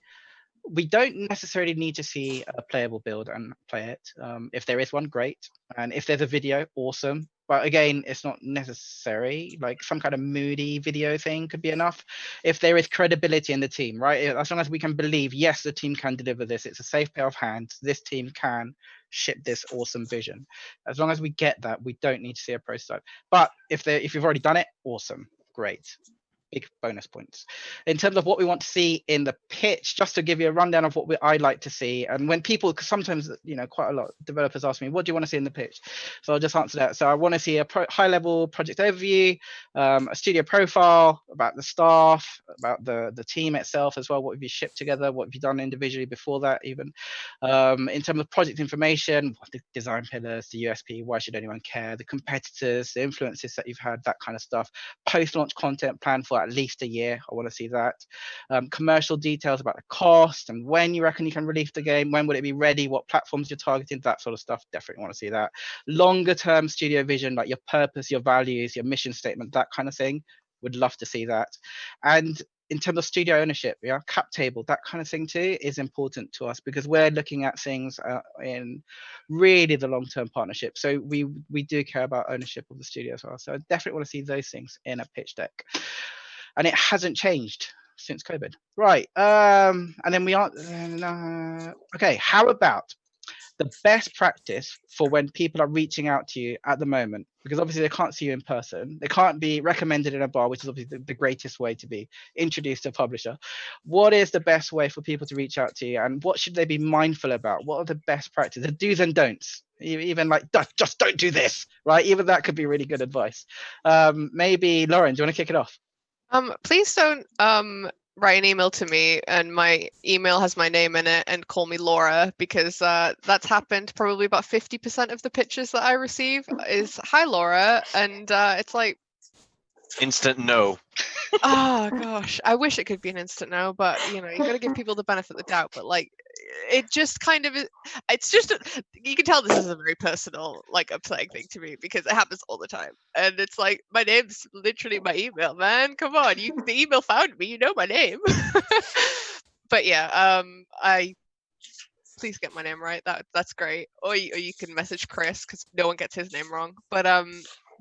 we don't necessarily need to see a playable build and play it. If there is one, great. And if there's a video, awesome. But again, it's not necessary. Like some kind of moody video thing could be enough. If there is credibility in the team, right? As long as we can believe, yes, the team can deliver this. It's a safe pair of hands. This team can ship this awesome vision. As long as we get that, we don't need to see a prototype. But if you've already done it, awesome, great. Big bonus points. In terms of what we want to see in the pitch, just to give you a rundown of what I like to see, and when people, because sometimes quite a lot of developers ask me, what do you want to see in the pitch? So I'll just answer that. So I want to see a high-level project overview, a studio profile about the staff, about the team itself as well. What have you shipped together? What have you done individually before that even? In terms of project information, what the design pillars, the USP, why should anyone care, the competitors, the influences that you've had, that kind of stuff. Post-launch content plan for at least a year. I want to see that. Commercial details about the cost and when you reckon you can release the game, when would it be ready, what platforms you're targeting, that sort of stuff. Definitely want to see that. Longer term studio vision, like your purpose, your values, your mission statement, that kind of thing. Would love to see that. And in terms of studio ownership, cap table, that kind of thing too is important to us, because we're looking at things in really the long-term partnership. So we do care about ownership of the studio as well. So I definitely want to see those things in a pitch deck. And it hasn't changed since COVID. Right. And then we are, okay, how about the best practice for when people are reaching out to you at the moment, because obviously they can't see you in person, they can't be recommended in a bar, which is obviously the greatest way to be introduced to a publisher. What is the best way for people to reach out to you, and what should they be mindful about? What are the best practices, the do's and don'ts? Even like, just don't do this, right? Even that could be really good advice. Maybe Lauren, do you want to kick it off? Please don't write an email to me and my email has my name in it and call me Laura, because that's happened probably about 50% of the pitches that I receive is hi Laura, and it's like Instant no. oh gosh, I wish it could be an instant no, but you know, you got to give people the benefit of the doubt. But like, it just kind of it's just you can tell this is a very personal, like, upsetting thing to me, because it happens all the time, and it's like my name's literally my email, man. Come on, the email found me, you know my name. But yeah, I please get my name right. That's great. Or you can message Chris, because no one gets his name wrong. But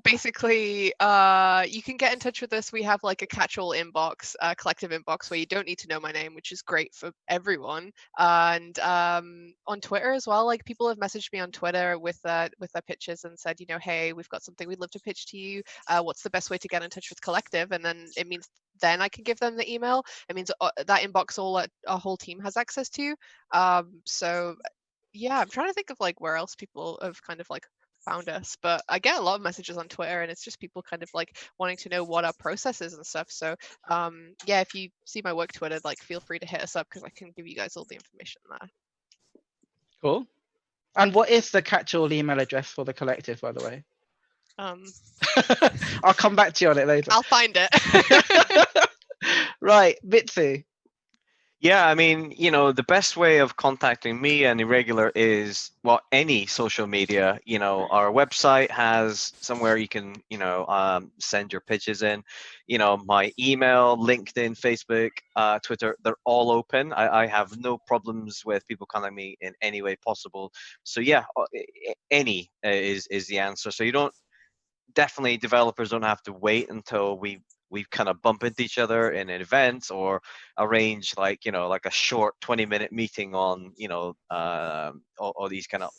basically, you can get in touch with us. We have like a catch-all inbox, collective inbox, where you don't need to know my name, which is great for everyone. And on Twitter as well, like people have messaged me on Twitter with their pitches and said, you know, hey, we've got something we'd love to pitch to you. What's the best way to get in touch with Collective? And then it means then I can give them the email. It means that inbox our whole team has access to. So yeah, I'm trying to think of like where else people have kind of like found us, but I get a lot of messages on Twitter, and it's just people kind of like wanting to know what our process is and stuff. So yeah, if you see my work Twitter, like feel free to hit us up, because I can give you guys all the information there. Cool. And what is the catch-all email address for the collective, by the way? I'll come back to you on it later. I'll find it. Right, Mitsu. Yeah, I mean, you know, the best way of contacting me and Irregular is, well, any social media. You know, our website has somewhere you can, you know, send your pitches in. You know, my email, LinkedIn, Facebook, Twitter, they're all open. I have no problems with people contacting me in any way possible. So yeah, any is the answer. So you don't, definitely developers don't have to wait until we kind of bump into each other in an event, or arrange like, you know, like a short 20-minute meeting on, you know, all these kind of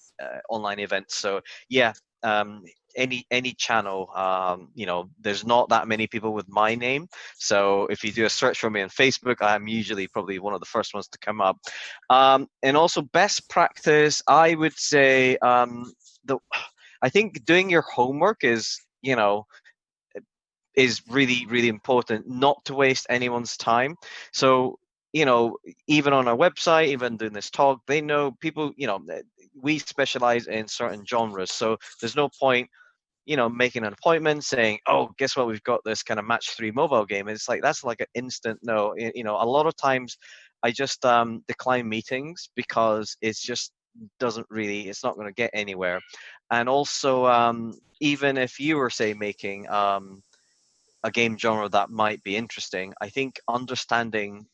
online events. So yeah, any channel. You know, there's not that many people with my name, so if you do a search for me on Facebook, I'm usually probably one of the first ones to come up. And also best practice, I would say, I think doing your homework is, you know, is really, really important, not to waste anyone's time. So, you know, even on our website, even doing this talk, they know people, you know, we specialize in certain genres. So there's no point, you know, making an appointment saying, oh, guess what, we've got this kind of match 3 mobile game. It's like, that's like an instant no. You know, a lot of times I just decline meetings, because it's just doesn't really, it's not going to get anywhere. And also, even if you were, say, making a game genre that might be interesting, I think understanding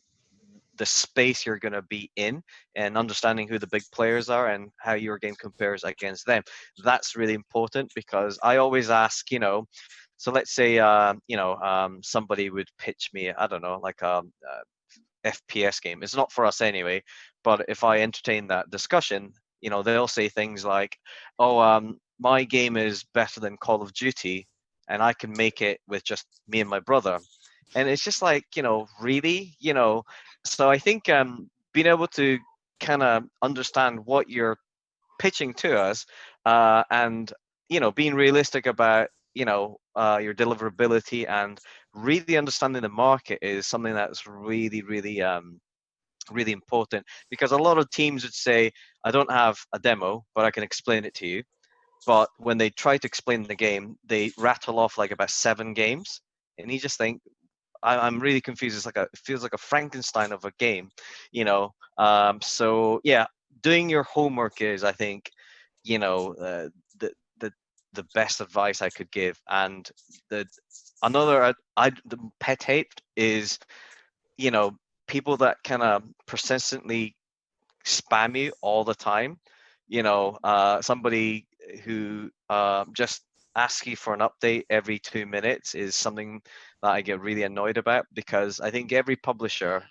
the space you're going to be in, and understanding who the big players are and how your game compares against them, that's really important. Because I always ask, you know, so let's say you know, somebody would pitch me, I don't know, like a FPS game. It's not for us anyway, but if I entertain that discussion, you know, they'll say things like, oh, my game is better than Call of Duty, and I can make it with just me and my brother. And it's just like, you know, really, you know. So I think being able to kind of understand what you're pitching to us, and, you know, being realistic about, you know, your deliverability, and really understanding the market is something that's really, really really important. Because a lot of teams would say, I don't have a demo, but I can explain it to you. But when they try to explain the game, they rattle off like about 7 games, and you just think, I'm really confused. It's like it feels like a Frankenstein of a game, you know. So yeah, doing your homework is, I think, you know, the best advice I could give. And the pet hate is, you know, people that kind of persistently spam you all the time. You know, somebody who just asks you for an update every 2 minutes is something that I get really annoyed about, because I think every publisher,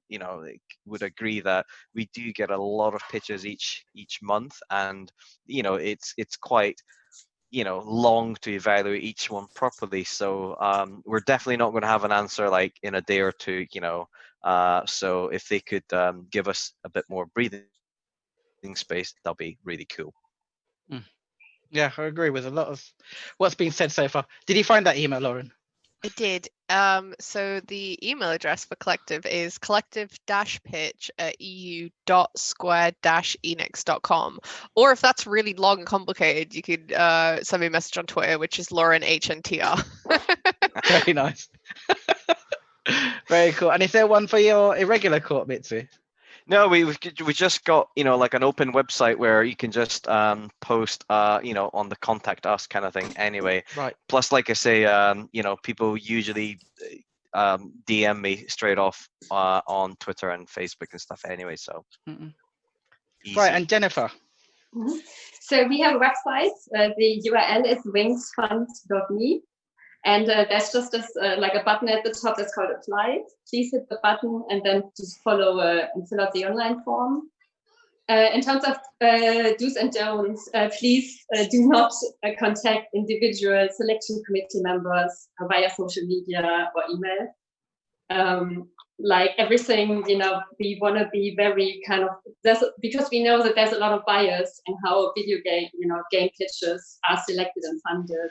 you know, would agree that we do get a lot of pitches each month, and you know, it's quite, you know, long to evaluate each one properly. So we're definitely not going to have an answer like in a day or two, you know. So if they could give us a bit more breathing space, that'll be really cool. Yeah, I agree with a lot of what's been said so far. Did you find that email, Lauren? I did. So the email address for collective is collective-pitch@eu.square-enix.com. Or if that's really long and complicated, you could send me a message on Twitter, which is Lauren HNTR. Very nice. Very cool. And is there one for your irregular court, Mitsu? No, we just got, you know, like an open website where you can just post, you know, on the contact us kind of thing. Anyway, Right. Plus, like I say, you know, people usually DM me straight off on Twitter and Facebook and stuff. Anyway, so easy. Right. And Jennifer. So we have a website. The URL is wingsfund.me. And there's just this like a button at the top that's called apply. Please hit the button and then just follow and fill out the online form. In terms of do's and don'ts, please do not contact individual selection committee members via social media or email. Like everything, you know, we want to be very kind of, because we know that there's a lot of bias in how video game, you know, game pitches are selected and funded.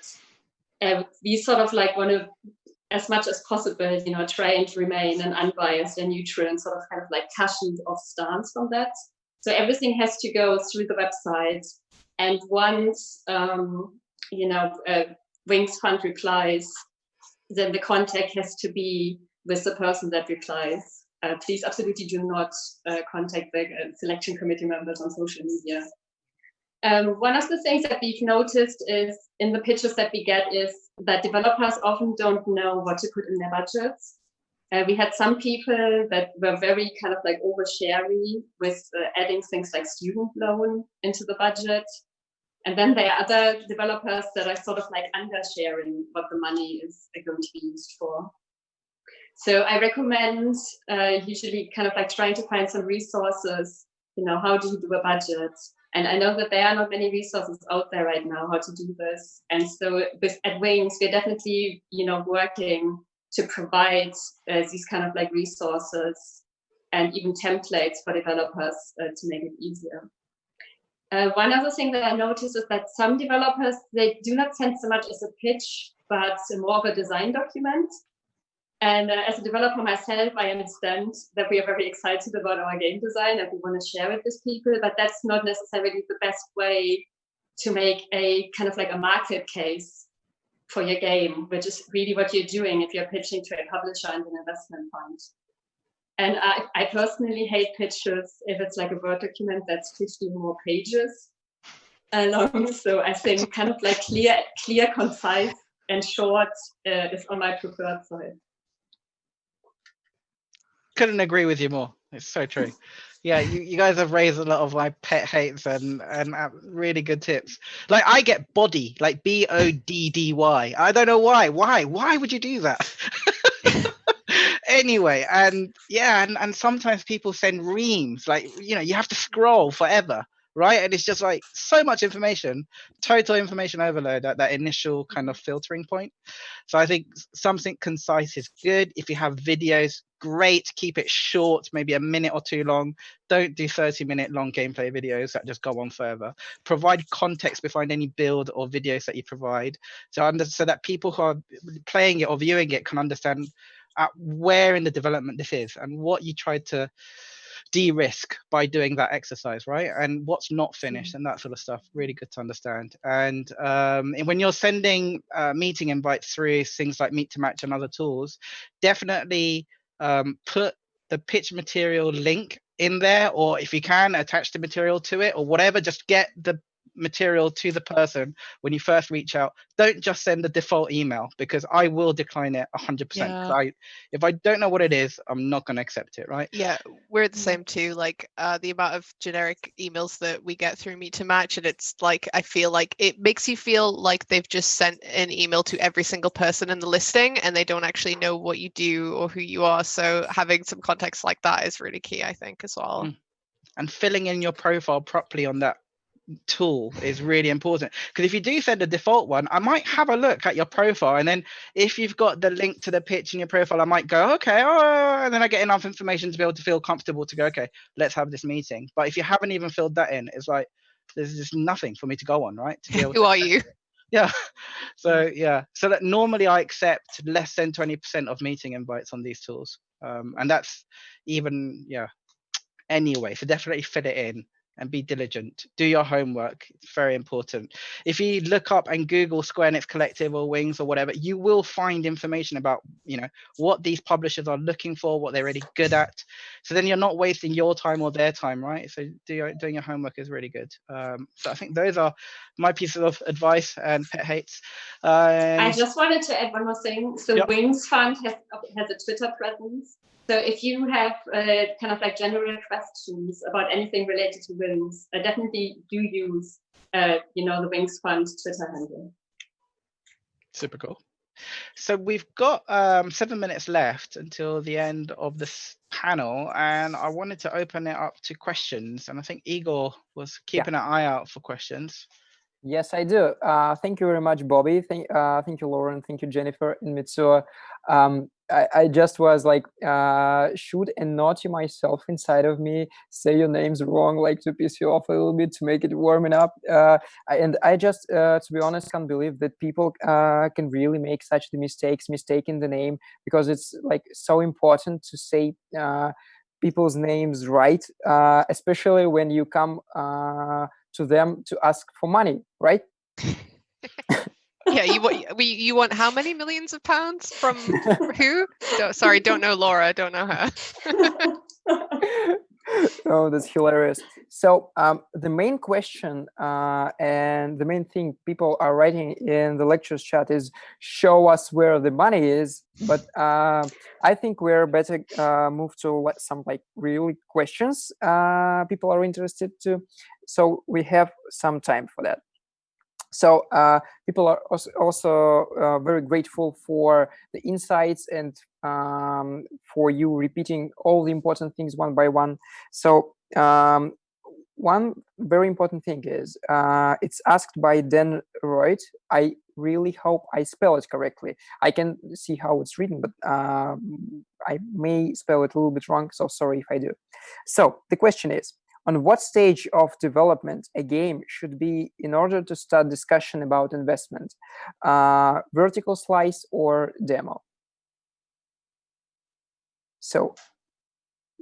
We sort of like want to, as much as possible, you know, try and remain an unbiased and neutral and sort of kind of like cushioned off stance from that. So everything has to go through the website. And once, you know, Wings Fund replies, then the contact has to be with the person that replies. Please absolutely do not contact the selection committee members on social media. One of the things that we've noticed is in the pitches that we get is that developers often don't know what to put in their budgets. We had some people that were very kind of like oversharing with adding things like student loan into the budget. And then there are other developers that are sort of like undersharing what the money is going to be used for. So I recommend usually kind of like trying to find some resources, you know, how do you do a budget? And I know that there are not many resources out there right now how to do this. And so at Wings, we're definitely, you know, working to provide these kind of like resources and even templates for developers to make it easier. One other thing that I noticed is that some developers, they do not send so much as a pitch, but more of a design document. And as a developer myself, I understand that we are very excited about our game design and we want to share it with people, but that's not necessarily the best way to make a kind of like a market case for your game, which is really what you're doing if you're pitching to a publisher and an investment fund. And I personally hate pitches if it's like a Word document that's 50 more pages long. So I think kind of like clear, concise, and short is on my preferred side. Couldn't agree with you more. It's so true. Yeah, you guys have raised a lot of my pet hates and really good tips. Like I get body, like BODDY. I don't know why. Why would you do that? Anyway, and yeah, and sometimes people send reams, like, you know, you have to scroll forever, right? And it's just like so much information, total information overload at that initial kind of filtering point. So I think something concise is good. If you have videos, great. Keep it short, maybe a minute or two long. Don't do 30-minute long gameplay videos that just go on forever. Provide context behind any build or videos that you provide, so that people who are playing it or viewing it can understand where in the development this is and what you tried to de-risk by doing that exercise, right? And what's not finished and that sort of stuff. Really good to understand. And when you're sending meeting invites through things like Meet to Match and other tools, definitely put the pitch material link in there, or if you can attach the material to it or whatever, just get the material to the person when you first reach out. Don't just send the default email, because I will decline it 100%. Yeah. If I don't know what it is, I'm not going to accept it, right? Yeah, we're the same too. Like the amount of generic emails that we get through Meet to Match, and it's like I feel like it makes you feel like they've just sent an email to every single person in the listing, and they don't actually know what you do or who you are. So having some context like that is really key, I think, as well. And filling in your profile properly on that tool is really important, because if you do send a default one, I might have a look at your profile, and then if you've got the link to the pitch in your profile, I might go, okay, and then I get enough information to be able to feel comfortable to go, okay, let's have this meeting. But if you haven't even filled that in, it's like there's just nothing for me to go on, right? To be able Who are you? Yeah. So so that normally I accept less than 20% of meeting invites on these tools, and that's even anyway, so definitely fit it in and be diligent. Do your homework. It's very important. If you look up and Google Square Enix Collective or Wings or whatever, you will find information about, what these publishers are looking for, what they're really good at. So then you're not wasting your time or their time, right? So doing your homework is really good. So I think those are my pieces of advice and pet hates. I just wanted to add one more thing. So Wings Fund has a Twitter presence. So if you have kind of like general questions about anything related to Wings, definitely do use, the Wings Fund Twitter handle. Super cool. So we've got 7 minutes left until the end of this panel, and I wanted to open it up to questions. And I think Igor was keeping an eye out for questions. Yes, I do. Thank you very much, Bobby. Thank you, Lauren. Thank you, Jennifer and Mitsuo. I just was like, should and not you myself inside of me say your names wrong, like to piss you off a little bit, to make it warming up. And I just, to be honest, can't believe that people can really make such the mistaking the name, because it's like so important to say people's names right, especially when you come to them to ask for money, right? Yeah, you want how many millions of pounds from who? Sorry, don't know Laura, don't know her. Oh, that's hilarious. So the main question and the main thing people are writing in the lectures chat is, show us where the money is. But I think we're better move to some like really questions people are interested to. So we have some time for that. So people are also very grateful for the insights and for you repeating all the important things one by one. So one very important thing is, it's asked by Dan Reut. I really hope I spell it correctly. I can see how it's written, but I may spell it a little bit wrong, so sorry if I do. So the question is, on what stage of development a game should be in order to start discussion about investment? Vertical slice or demo? So,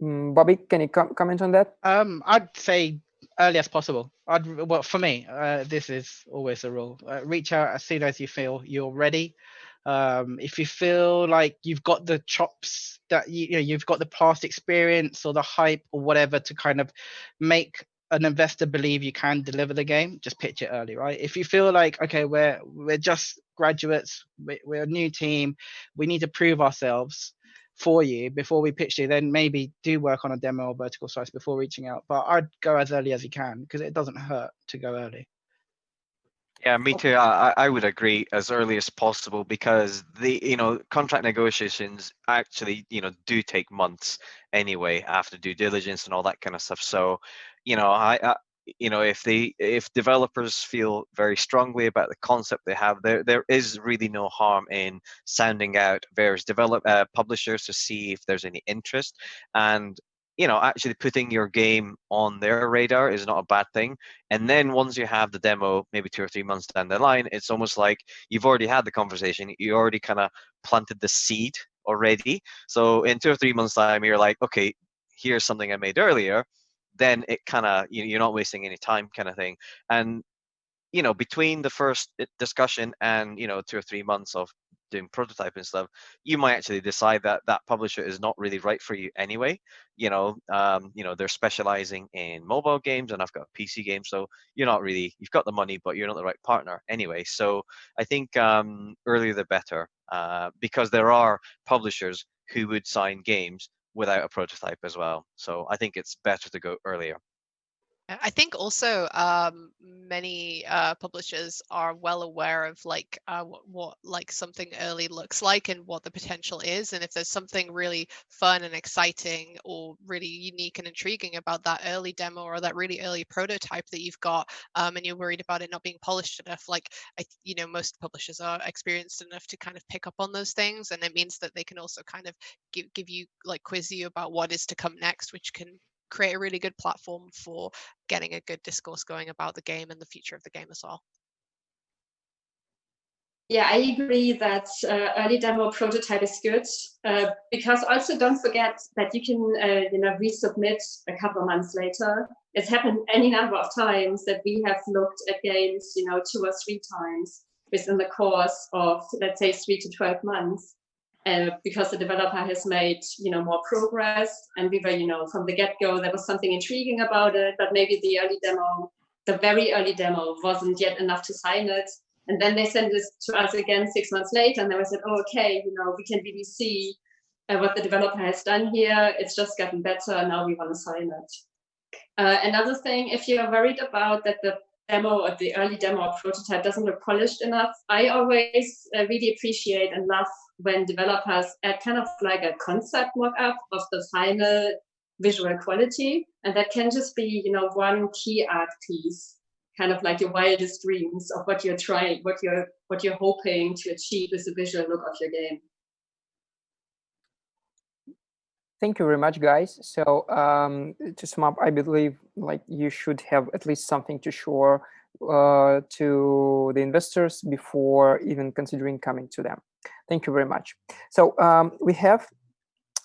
Bobby, can you comment on that? I'd say early as possible. Well, for me, this is always a rule. Reach out as soon as you feel you're ready. If you feel like you've got the chops, that you've got the past experience or the hype or whatever to kind of make an investor believe you can deliver the game, just pitch it early, right? If you feel like, okay, we're just graduates, we're a new team, we need to prove ourselves for you before we pitch you, then maybe do work on a demo or vertical slice before reaching out. But I'd go as early as you can, because it doesn't hurt to go early. Yeah, me too. I would agree as early as possible, because the contract negotiations actually do take months anyway after due diligence and all that kind of stuff. So I if developers feel very strongly about the concept they have, there is really no harm in sounding out various publishers to see if there's any interest, and actually putting your game on their radar is not a bad thing. And then once you have the demo, maybe 2 or 3 months down the line, it's almost like you've already had the conversation. You already kind of planted the seed already. So in 2 or 3 months time, you're like, okay, here's something I made earlier. Then it kind of, you're not wasting any time, kind of thing. And between the first discussion and 2 or 3 months of doing prototyping stuff, you might actually decide that that publisher is not really right for you anyway. They're specializing in mobile games, and I've got a PC game, so you've got the money, but you're not the right partner anyway. So I think earlier the better, because there are publishers who would sign games without a prototype as well. So I think it's better to go earlier. I think also many publishers are well aware of like what like something early looks like and what the potential is, and if there's something really fun and exciting or really unique and intriguing about that early demo or that really early prototype that you've got, and you're worried about it not being polished enough, like most publishers are experienced enough to kind of pick up on those things, and it means that they can also kind of give you like quiz you about what is to come next, which can create a really good platform for getting a good discourse going about the game and the future of the game as well. Yeah, I agree that early demo prototype is good, because also don't forget that you can resubmit a couple of months later. It's happened any number of times that we have looked at games 2 or 3 times within the course of, let's say, 3 to 12 months. Because the developer has made more progress, and we were from the get-go there was something intriguing about it, but maybe the very early demo wasn't yet enough to sign it, and then they sent this to us again 6 months later, and then we said, oh, okay, we can really see what the developer has done here. It's just gotten better. Now we want to sign it. Another thing, if you're worried about that the demo or the early demo or prototype doesn't look polished enough, I always really appreciate and love when developers add kind of like a concept mock-up of the final visual quality, and that can just be one key art piece, kind of like your wildest dreams of what you're trying, what you're hoping to achieve with the visual look of your game. Thank you very much, guys. So to sum up, I believe like you should have at least something to show to the investors before even considering coming to them. Thank you very much. So we have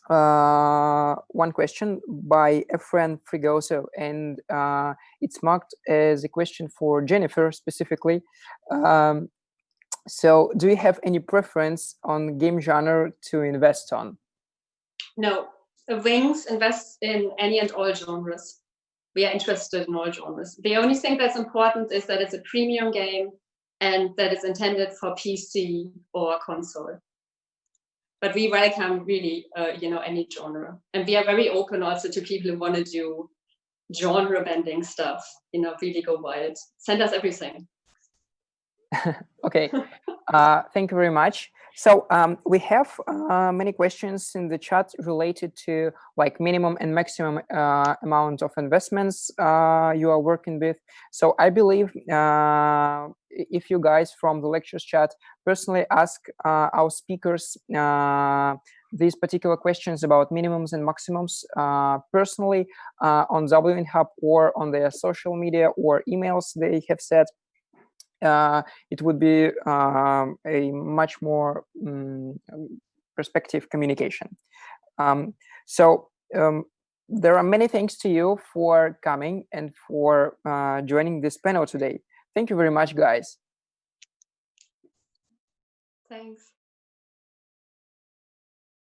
one question by Efren Frigoso, and it's marked as a question for Jennifer specifically. So do you have any preference on game genre to invest on? No. Wings invests in any and all genres. We are interested in all genres. The only thing that's important is that it's a premium game and that it's intended for PC or console. But we welcome really, any genre, and we are very open also to people who want to do genre bending stuff. Really go wild. Send us everything. Okay, thank you very much. So we have many questions in the chat related to like minimum and maximum amount of investments you are working with. So I believe if you guys from the lectures chat personally ask our speakers these particular questions about minimums and maximums personally on WN Hub or on their social media or emails they have said, it would be a much more perspective communication. So there are many thanks to you for coming and for joining this panel today. Thank you very much, guys. Thanks.